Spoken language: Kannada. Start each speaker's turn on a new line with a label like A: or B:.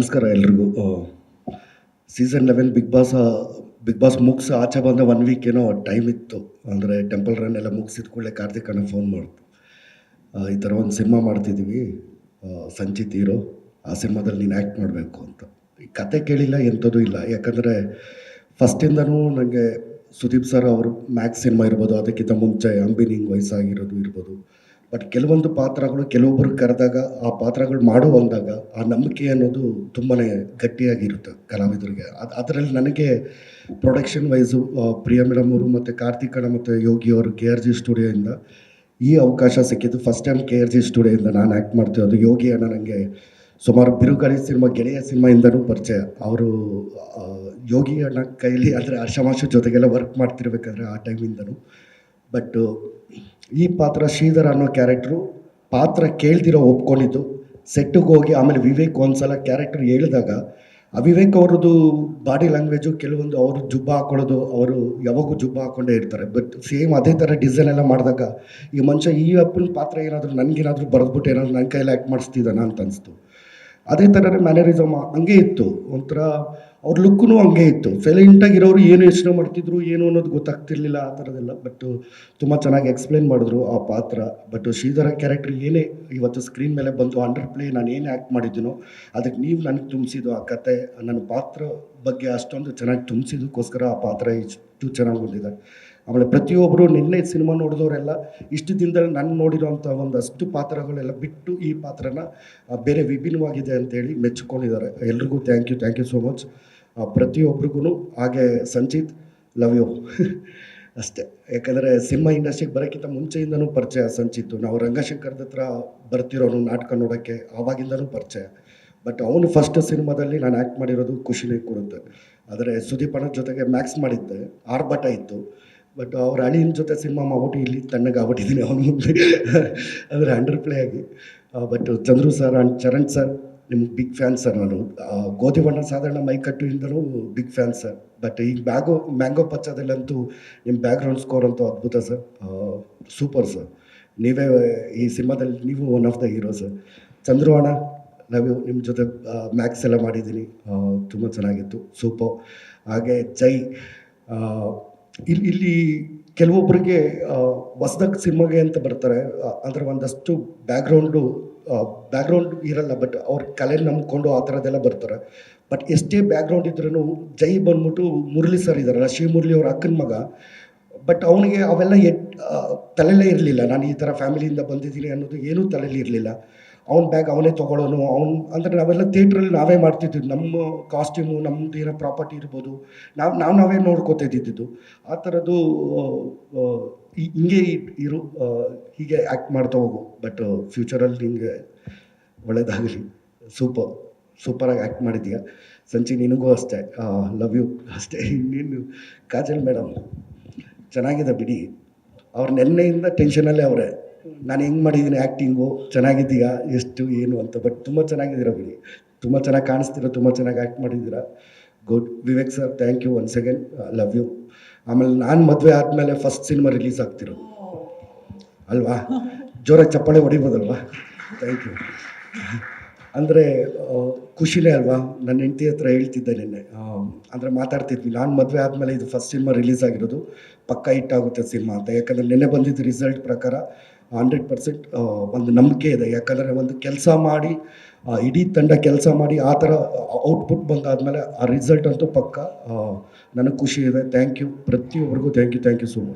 A: ನಮಸ್ಕಾರ ಎಲ್ರಿಗೂ. ಸೀಸನ್ 11 ಬಿಗ್ ಬಾಸ್ ಮುಗಿಸಿ ಆಚೆ ಬಂದ 1 ವೀಕ್ ಏನೋ ಟೈಮ್ ಇತ್ತು. ಅಂದರೆ ಟೆಂಪಲ್ ರನ್ ಎಲ್ಲ ಮುಗಿಸಿದ ಕೂಡಲೇ ಕಾರ್ತಿಕ್ ಅಣ್ಣ ಫೋನ್ ಮಾಡಿತು. ಈ ಥರ ಒಂದು ಸಿನಿಮಾ ಮಾಡ್ತಿದ್ದೀವಿ, ಸಂಚಿತ್ ಹೀರೋ, ಆ ಸಿನಿಮಾದಲ್ಲಿ ನೀನು ಆ್ಯಕ್ಟ್ ಮಾಡಬೇಕು ಅಂತ. ಈ ಕತೆ ಕೇಳಿಲ್ಲ, ಎಂಥದ್ದು ಇಲ್ಲ. ಯಾಕಂದರೆ ಫಸ್ಟಿಂದನೂ ನನಗೆ ಸುದೀಪ್ ಸರ್ ಅವರು ಮ್ಯಾಕ್ಸ್ ಸಿನಿಮಾ ಇರ್ಬೋದು, ಅದಕ್ಕಿಂತ ಮುಂಚೆ ಅಂಬಿನಿಂಗ್ ವಯಸ್ಸಾಗಿರೋದು ಇರ್ಬೋದು. ಬಟ್ ಕೆಲವೊಂದು ಪಾತ್ರಗಳು ಕೆಲವೊಬ್ಬರು ಕರೆದಾಗ ಆ ಪಾತ್ರಗಳು ಮಾಡೋ ಬಂದಾಗ ಆ ನಂಬಿಕೆ ಅನ್ನೋದು ತುಂಬಾ ಗಟ್ಟಿಯಾಗಿರುತ್ತೆ ಕಲಾವಿದರಿಗೆ. ಅದರಲ್ಲಿ ನನಗೆ ಪ್ರೊಡಕ್ಷನ್ ವೈಸು ಪ್ರಿಯಾ ಮೇಡಮ್ ಅವರು ಮತ್ತು ಕಾರ್ತಿಕ್ ಅಣ್ಣ ಮತ್ತು ಯೋಗಿ ಅವರು KRG ಸ್ಟುಡಿಯೋಯಿಂದ ಈ ಅವಕಾಶ ಸಿಕ್ಕಿದ್ದು. ಫಸ್ಟ್ ಟೈಮ್ KRG ಸ್ಟುಡಿಯೋಯಿಂದ ನಾನು ಆ್ಯಕ್ಟ್ ಮಾಡ್ತಿರೋದು. ಯೋಗಿ ಅಣ್ಣ ನನಗೆ ಸುಮಾರು ಬಿರುಗಾಳಿ ಸಿನಿಮಾ, ಗೆಳೆಯ ಸಿನಿಮಾಯಿಂದನೂ ಪರಿಚಯ. ಅವರು ಯೋಗಿ ಅಣ್ಣ ಕೈಲಿ ಅಂದರೆ ಹರ್ಷಮಾಶು ಜೊತೆಗೆಲ್ಲ ವರ್ಕ್ ಮಾಡ್ತಿರ್ಬೇಕಾದ್ರೆ ಆ ಟೈಮಿಂದನೂ. ಬಟ್ ಈ ಪಾತ್ರ ಶ್ರೀಧರ್ ಅನ್ನೋ ಕ್ಯಾರೆಕ್ಟ್ರು ಪಾತ್ರ ಕೇಳ್ದಿರೋ ಒಪ್ಕೊಂಡಿದ್ದು. ಸೆಟ್ಟಿಗೆ ಹೋಗಿ ಆಮೇಲೆ ವಿವೇಕ್ ಒಂದ್ಸಲ ಕ್ಯಾರೆಕ್ಟರ್ ಹೇಳಿದಾಗ ವಿವೇಕ್ ಅವ್ರದ್ದು ಬಾಡಿ ಲ್ಯಾಂಗ್ವೇಜು ಕೆಲವೊಂದು ಅವರು ಜುಬ್ಬ ಹಾಕೊಳ್ಳೋದು, ಅವರು ಯಾವಾಗೂ ಜುಬ್ಬ ಹಾಕ್ಕೊಂಡೇ ಇರ್ತಾರೆ. ಬಟ್ ಸೇಮ್ ಅದೇ ಥರ ಡಿಸೈನ್ ಎಲ್ಲ ಮಾಡಿದಾಗ ಈ ಮನುಷ್ಯ ಈ ಅಪ್ಪನ ಪಾತ್ರ ಏನಾದರೂ ನನಗೇನಾದರೂ ಬರೆದ್ಬಿಟ್ಟು ಏನಾದರೂ ನನ್ನ ಕೈಯಲ್ಲಿ ಆ್ಯಕ್ಟ್ ಮಾಡಿಸ್ತಿದ್ದಾನ ಅಂತ ಅನಿಸ್ತು. ಅದೇ ಥರನೇ ಮ್ಯಾನರಿಸಮ್ ಹಂಗೆ ಇತ್ತು. ಒಂಥರ ಅವ್ರ ಲುಕ್ಕೂ ಹಂಗೆ ಇತ್ತು. ಸೈಲೆಂಟಾಗಿರೋರು ಏನು ಯೋಚನೆ ಮಾಡ್ತಿದ್ರು ಏನು ಅನ್ನೋದು ಗೊತ್ತಾಗ್ತಿರ್ಲಿಲ್ಲ ಆ ಥರದ್ದೆಲ್ಲ. ಬಟ್ ತುಂಬ ಚೆನ್ನಾಗಿ ಎಕ್ಸ್ಪ್ಲೇನ್ ಮಾಡಿದ್ರು ಆ ಪಾತ್ರ. ಬಟ್ ಶ್ರೀಧರ ಕ್ಯಾರೆಕ್ಟರ್ ಏನೇ ಇವತ್ತು ಸ್ಕ್ರೀನ್ ಮೇಲೆ ಬಂದು ಅಂಡರ್ ಪ್ಲೇ ನಾನು ಏನು ಆ್ಯಕ್ಟ್ ಮಾಡಿದ್ದೀನೋ ಅದಕ್ಕೆ ನೀವು ನನಗೆ ತುಂಬಿಸಿದ್ದು ಆ ಕತೆ, ನನ್ನ ಪಾತ್ರ ಬಗ್ಗೆ ಅಷ್ಟೊಂದು ಚೆನ್ನಾಗಿ ತುಂಬಿಸಿದ್ದಕ್ಕೋಸ್ಕರ ಆ ಪಾತ್ರ ಇಷ್ಟು ಚೆನ್ನಾಗಿ ಬಂದಿದೆ. ಆಮೇಲೆ ಪ್ರತಿಯೊಬ್ಬರು ನಿನ್ನೆ ಸಿನಿಮಾ ನೋಡಿದವರೆಲ್ಲ ಇಷ್ಟು ದಿನದಲ್ಲಿ ನಾನು ನೋಡಿರೋಂಥ ಒಂದಷ್ಟು ಪಾತ್ರಗಳೆಲ್ಲ ಬಿಟ್ಟು ಈ ಪಾತ್ರನ ಬೇರೆ ವಿಭಿನ್ನವಾಗಿದೆ ಅಂತೇಳಿ ಮೆಚ್ಚಿಕೊಂಡಿದ್ದಾರೆ. ಎಲ್ರಿಗೂ ಥ್ಯಾಂಕ್ ಯು ಸೋ ಮಚ್. ಪ್ರತಿಯೊಬ್ರಿಗೂ. ಹಾಗೆ ಸಂಚಿತ್, ಲವ್ ಯು ಅಷ್ಟೇ. ಯಾಕಂದರೆ ಸಿನಿಮಾ ಇಂಡಸ್ಟ್ರಿಗೆ ಬರೋಕ್ಕಿಂತ ಮುಂಚೆಯಿಂದನೂ ಪರಿಚಯ ಸಂಚಿತ್ತು. ನಾವು ರಂಗಶಂಕರದ ಹತ್ರ ಬರ್ತಿರೋನು ನಾಟಕ ನೋಡೋಕ್ಕೆ, ಆವಾಗಿಂದನೂ ಪರಿಚಯ. ಬಟ್ ಅವನು ಫಸ್ಟ್ ಸಿನಿಮಾದಲ್ಲಿ ನಾನು ಆ್ಯಕ್ಟ್ ಮಾಡಿರೋದು ಖುಷಿನೇ ಕೊಡುತ್ತೆ. ಆದರೆ ಸುದೀಪ್ ಅಣ್ಣ ಜೊತೆಗೆ ಮ್ಯಾಕ್ಸ್ ಮಾಡಿದ್ದೆ, ಆರ್ಭಟ ಇತ್ತು. ಬಟ್ ಅವ್ರ ಅಳಿಯನ ಜೊತೆ ಸಿನಿಮಾ ಮಾಡ್ಬಿಟ್ಟು ಇಲ್ಲಿ ತಣ್ಣಗಾಗ್ಬಿಟ್ಟಿದ್ದೀನಿ ಅವನ ಮುಂದೆ ಅಂದರೆ ಅಂಡರ್ ಪ್ಲೇ ಆಗಿ. But Chandru sir and Charan sir, ನಿಮ್ಗೆ ಬಿಗ್ ಫ್ಯಾನ್ ಸರ್ ನಾನು. ಗೋಧಿ ಬಣ್ಣ ಸಾಧಾರಣ ಮೈಕಟ್ಟುಯಿಂದಲೂ ಬಿಗ್ ಫ್ಯಾನ್ ಸರ್. ಬಟ್ ಈಗ ಮ್ಯಾಂಗೋ ಪಚ್ಚದಲ್ಲಂತೂ ನಿಮ್ಮ ಬ್ಯಾಕ್ಗ್ರೌಂಡ್ ಸ್ಕೋರ್ ಅಂತೂ ಅದ್ಭುತ ಸರ್, ಸೂಪರ್ ಸರ್. ನೀವೇ ಈ ಸಿನಿಮಾದಲ್ಲಿ ನೀವು one of the hero sir. Chandru ಅಣ್ಣ, ಲವ್ ಯು. ನಿಮ್ಮ ಜೊತೆ ಮ್ಯಾಕ್ಸ್ ಎಲ್ಲ ಮಾಡಿದ್ದೀನಿ, ತುಂಬ ಚೆನ್ನಾಗಿತ್ತು, ಸೂಪರ್. ಹಾಗೆ ಜೈ, ಇಲ್ಲಿ ಕೆಲವೊಬ್ಬರಿಗೆ ಹೊಸ್ದಾಗಿ ಸಿನಿಮಾಗೆ ಅಂತ ಬರ್ತಾರೆ. ಅಂದರೆ ಒಂದಷ್ಟು ಬ್ಯಾಕ್ಗ್ರೌಂಡ್ ಇರಲ್ಲ, ಬಟ್ ಅವ್ರ ಕಲೆ ನಂಬ್ಕೊಂಡು ಆ ಥರದ್ದೆಲ್ಲ ಬರ್ತಾರೆ. ಬಟ್ ಎಷ್ಟೇ ಬ್ಯಾಕ್ಗ್ರೌಂಡ್ ಇದ್ರೂ ಜೈ ಬಂದ್ಬಿಟ್ಟು ಮುರಳಿ ಸರ್ ಇದ್ದಾರಲ್ಲ, ಶಿವಮುರಳಿ ಅವ್ರ ಅಕ್ಕನ ಮಗ. ಬಟ್ ಅವನಿಗೆ ಅವೆಲ್ಲ ತಲೆಯಲ್ಲೇ ಇರಲಿಲ್ಲ. ನಾನು ಈ ಥರ ಫ್ಯಾಮಿಲಿಯಿಂದ ಬಂದಿದ್ದೀನಿ ಅನ್ನೋದು ಏನೂ ತಲೆಯಲ್ಲಿ ಇರಲಿಲ್ಲ. ಅವ್ನ ಬ್ಯಾಗ್ ಅವನೇ ತೊಗೊಳ್ಳೋನು. ಅಂದರೆ ನಾವೆಲ್ಲ ಥಿಯೇಟ್ರಲ್ಲಿ ನಾವೇ ಮಾಡ್ತಿದ್ವಿ. ನಮ್ಮ ಕಾಸ್ಟ್ಯೂಮು, ನಮ್ಮದು ಏನೋ ಪ್ರಾಪರ್ಟಿ ಇರ್ಬೋದು, ನಾವೇ ನೋಡ್ಕೋತಿದ್ದಿದ್ದು. ಆ ಥರದ್ದು ಹಿಂಗೆ ಇರು, ಹೀಗೆ ಆ್ಯಕ್ಟ್ ಮಾಡ್ತಾ ಹೋಗು. ಬಟ್ ಫ್ಯೂಚರಲ್ಲಿ ನಿಂಗೆ ಒಳ್ಳೆಯದಾಗಲಿ. ಸೂಪರಾಗಿ ಆ್ಯಕ್ಟ್ ಮಾಡಿದ್ದೀಯ ಸಂಚಿ. ನಿನಗೂ ಅಷ್ಟೇ, ಲವ್ ಯು ಅಷ್ಟೇ. ಇನ್ನೇನು ಕಾಜಲ್ ಮೇಡಮ್ ಚೆನ್ನಾಗಿದೆ ಬಿಡಿ. ಅವ್ರು ನೆನ್ನೆಯಿಂದ ಟೆನ್ಷನಲ್ಲೇ ಅವರೇ, ನಾನು ಹೆಂಗೆ ಮಾಡಿದ್ದೀನಿ ಆ್ಯಕ್ಟಿಂಗು, ಚೆನ್ನಾಗಿದ್ದೀಯಾ, ಎಷ್ಟು ಏನು ಅಂತ. ಬಟ್ ತುಂಬ ಚೆನ್ನಾಗಿದ್ದೀರಾ ಬಿಡಿ, ತುಂಬ ಚೆನ್ನಾಗಿ ಕಾಣಿಸ್ತೀರ, ತುಂಬ ಚೆನ್ನಾಗಿ ಆ್ಯಕ್ಟ್ ಮಾಡಿದ್ದೀರಾ. Good. Vivek sir, thank you once again, love you. ಆಮೇಲೆ ನಾನು ಮದುವೆ ಆದಮೇಲೆ ಫಸ್ಟ್ ಸಿನಿಮಾ ರಿಲೀಸ್ ಆಗ್ತಿರೋದು ಅಲ್ವಾ, ಜೋರಾಗಿ ಚಪ್ಪಾಳೆ ಹೊಡಿಬೋದಲ್ವಾ. Thank you. ಅಂದರೆ ಖುಷಿನೇ ಅಲ್ವಾ. ನನ್ನ ಹೆಂಡತಿ ಹತ್ರ ಹೇಳ್ತಿದ್ದೆ ನಿನ್ನೆ, ಅಂದರೆ ಮಾತಾಡ್ತಿದ್ವಿ, ನಾನು ಮದುವೆ ಆದಮೇಲೆ ಇದು ಫಸ್ಟ್ ಸಿನಿಮಾ ರಿಲೀಸ್ ಆಗಿರೋದು, ಪಕ್ಕ ಹಿಟ್ಟಾಗುತ್ತೆ ಸಿನಿಮಾ ಅಂತ. ಯಾಕಂದರೆ ನಿನ್ನೆ ಬಂದಿದ್ದು ರಿಸಲ್ಟ್ ಪ್ರಕಾರ 100% ಒಂದು ನಂಬಿಕೆ ಇದೆ. ಯಾಕಂದರೆ ಒಂದು ಕೆಲಸ ಮಾಡಿ, ಇಡೀ ತಂಡ ಕೆಲಸ ಮಾಡಿ ಆ ಥರ ಔಟ್ಪುಟ್ ಬಂದಾದಮೇಲೆ ಆ ರಿಸಲ್ಟ್ ಅಂತೂ ಪಕ್ಕ. ನನಗೆ ಖುಷಿ ಇದೆ. ಥ್ಯಾಂಕ್ ಯು ಪ್ರತಿಯೊಬ್ಬರಿಗೂ, ಥ್ಯಾಂಕ್ ಯು ಸೋ ಮಚ್.